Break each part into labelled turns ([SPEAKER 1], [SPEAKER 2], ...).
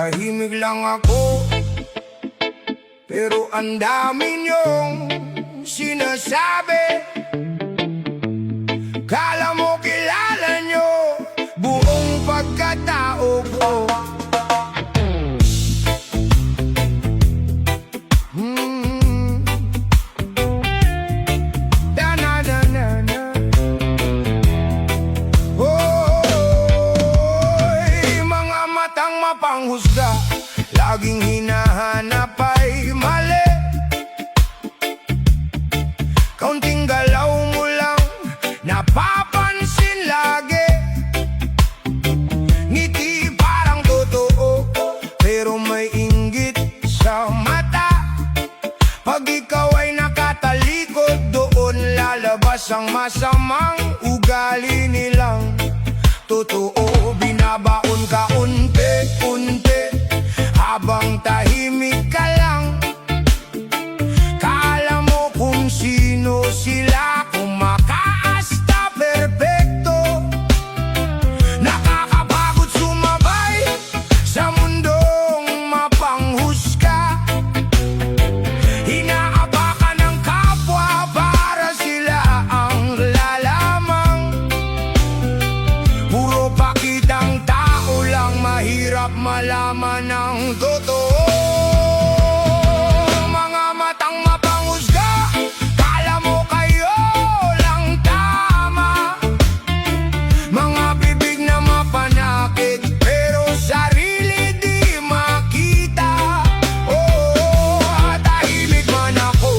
[SPEAKER 1] Tahimik lang ako, pero ang dami niyong sinasabi. Kala mo kilala niyo buong pagkatao ko. Da-na-na-na-na. Oy, mga matang mapanghusga, laging hinahanap ay mali. Kaunting galaw mo lang napapansin lagi. Ngiti parang totoo, pero may inggit sa mata. Pag ikaw ay nakatalikod, doon lalabas ang masamang ugali nilang totoo. Binabaon ka unti-unti habang tahimik ka lang. Kala mo kung sino sila, kung makaasta perpekto. Nakakapagod sumabay sa mundong mapanghusga. Inaapakan ng kapwa para sila ang lalamang. Puro pakitang tao lang, mahirap malaman ang totoo. Mga matang mapanghusga, kala mo kayo lang tama. Mga bibig na mapanakit, pero sarili di makita. Tahimik man ako,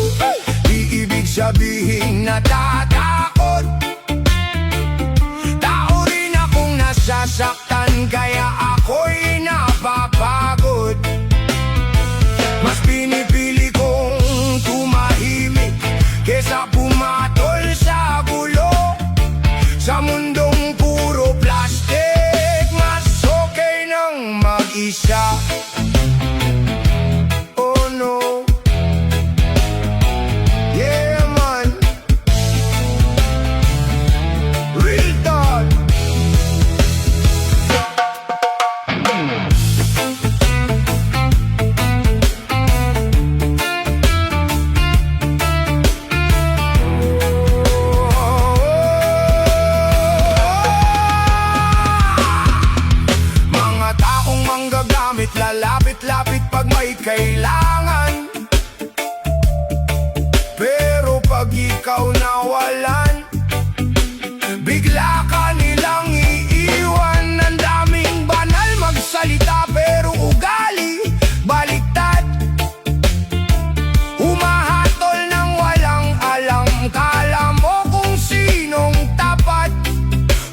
[SPEAKER 1] di ibig sabihin natatakot. Tao rin akong nasasaktan, kaya ako'y napapagod. Mas pinipili kong tumahimik kesa pumatol sa gulo. Sa mundong puro plastic, mas okay nang mag-isa. Oh no, yeah man, real talk. Mga taong manggagamit, lalapit-lapit pag may kailangan. Pero pag ikaw nawalan, bigla ka nilang iiwan. Ang daming banal magsalita, pero ugali baliktad. Humahatol ng walang alam, kala mo kung sinong tapat.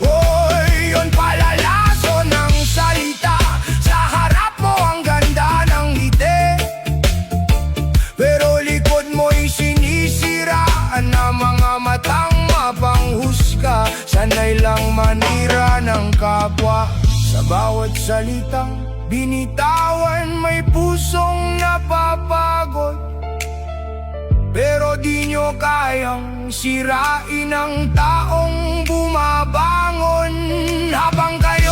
[SPEAKER 1] Oy, yun pala laso ng salita. Sa harap mo ang ganda ng ngiti, pero likod mo'y sinisiraan ng mga matang mapanghusga. Sanay lang manira ng kapwa. Sa bawat salitang binitawan, may pusong napapagod. Pero di nyo kayang sirain ang taong bumabangon. Habang kayo